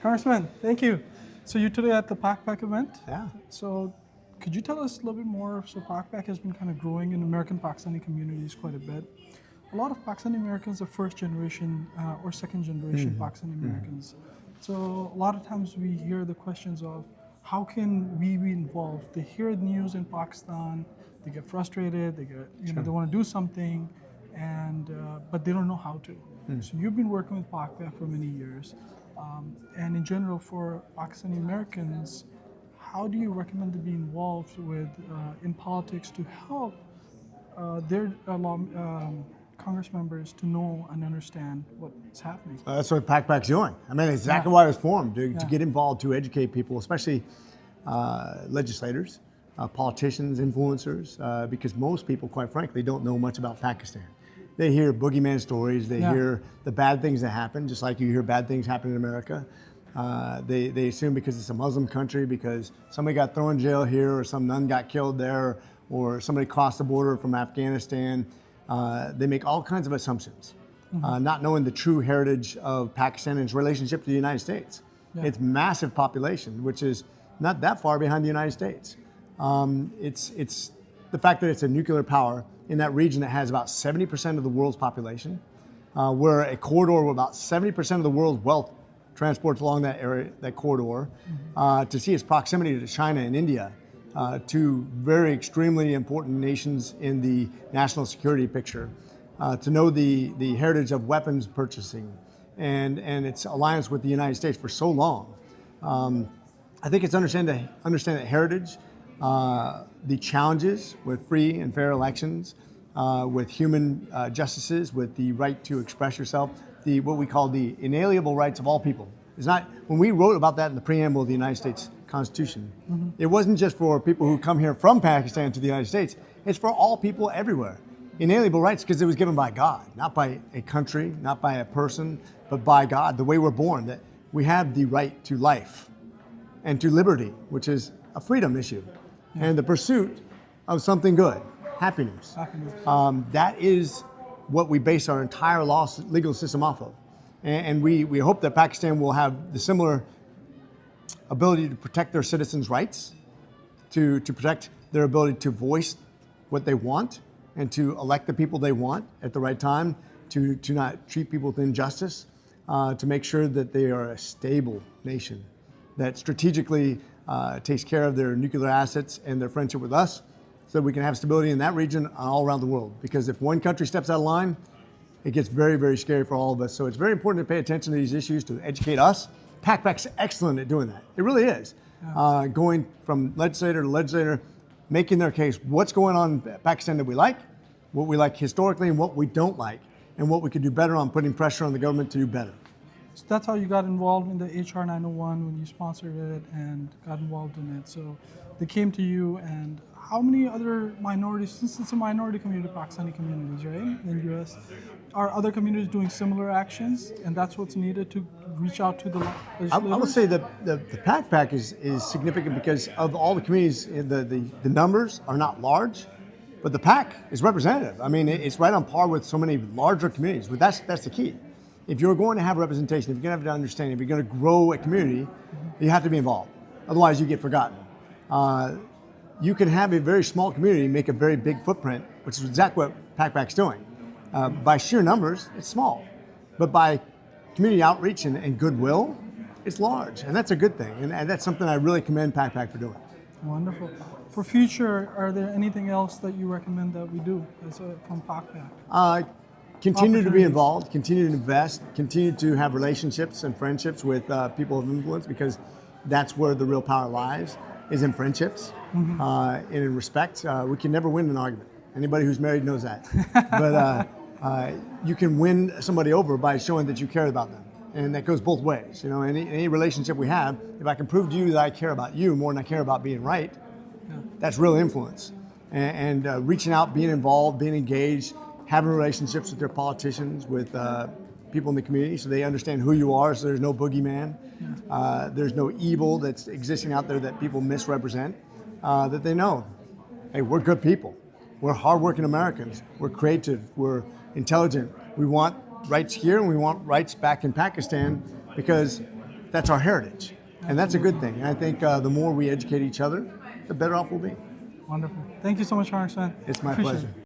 Congressman, thank you. So you're today at the PakPac event? Yeah. So could you tell us a little bit more? So PakPac has been kind of growing in American Pakistani communities quite a bit. A lot of Pakistani Americans are first generation or second generation Pakistani Americans. So a lot of times we hear the questions of how can we be involved? They hear the news in Pakistan, they get frustrated, they get they want to do something, and but they don't know how to. So you've been working with PakPac for many years, and in general for Pakistani Americans, how do you recommend to be involved with in politics to help their Congress members to know and understand what's happening? That's what PakPac's doing. I mean, it's exactly why it was formed, to get involved, to educate people, especially legislators, politicians, influencers, because most people, quite frankly, don't know much about Pakistan. They hear boogeyman stories, they hear the bad things that happen, just like you hear bad things happen in America. They assume because it's a Muslim country, because somebody got thrown in jail here, or some nun got killed there, or somebody crossed the border from Afghanistan. They make all kinds of assumptions, not knowing the true heritage of Pakistan and its relationship to the United States. Its massive population, which is not that far behind the United States. It's the fact that it's a nuclear power in that region that has about 70% of the world's population. We're a corridor where about 70% of the world's wealth transports along that area, that corridor. To see its proximity to China and India, two very extremely important nations in the national security picture, to know the heritage of weapons purchasing and its alliance with the United States for so long. I think it's understand that heritage, the challenges with free and fair elections, with human justices, with the right to express yourself, what we call the inalienable rights of all people. It's not, when we wrote about that in the preamble of the United States Constitution, it wasn't just for people who come here from Pakistan to the United States, it's for all people everywhere. Inalienable rights because it was given by God, not by a country, not by a person, but by God, the way we're born, that we have the right to life and to liberty, which is a freedom issue, and the pursuit of something good, happiness. That is what we base our entire legal system off of. And we hope that Pakistan will have the similar ability to protect their citizens' rights, to protect their ability to voice what they want and to elect the people they want at the right time, to not treat people with injustice, to make sure that they are a stable nation that strategically takes care of their nuclear assets and their friendship with us, so that we can have stability in that region all around the world. Because if one country steps out of line, it gets very, very scary for all of us. So it's very important to pay attention to these issues, to educate us. PakPac's excellent at doing that. It really is. Going from legislator to legislator, making their case, what's going on in Pakistan that we like, what we like historically and what we don't like, and what we could do better on putting pressure on the government to do better. So that's how you got involved in the HR901 when you sponsored it and got involved in it. So they came to you, and how many other minorities, since it's a minority community, Pakistani communities, right, in the US, are other communities doing similar actions, and that's what's needed to reach out to the legislators? I would say that the PakPac is significant because of all the communities, the numbers are not large, but the PAC is representative. I mean, it's right on par with so many larger communities, but that's the key. If you're going to have representation, if you're going to have an understanding, if you're going to grow a community, you have to be involved. Otherwise, you get forgotten. You can have a very small community make a very big footprint, which is exactly what PakPac's doing. By sheer numbers, it's small. But by community outreach and goodwill, it's large. And that's a good thing. And that's something I really commend PakPac for doing. Wonderful. For future, are there anything else that you recommend that we do from PakPac? Continue to be involved, continue to invest, continue to have relationships and friendships with people of influence, because that's where the real power lies, is in friendships and in respect. We can never win an argument. Anybody who's married knows that. But you can win somebody over by showing that you care about them. And that goes both ways. You know, any relationship we have, if I can prove to you that I care about you more than I care about being right, that's real influence. And reaching out, being involved, being engaged, having relationships with their politicians, with people in the community, so they understand who you are, so there's no boogeyman. There's no evil that's existing out there that people misrepresent, that they know, hey, we're good people. We're hardworking Americans. We're creative. We're intelligent. We want rights here and we want rights back in Pakistan, because that's our heritage. And that's a good thing. And I think the more we educate each other, the better off we'll be. Wonderful. Thank you so much, Alex, man. It's my Appreciate pleasure. it.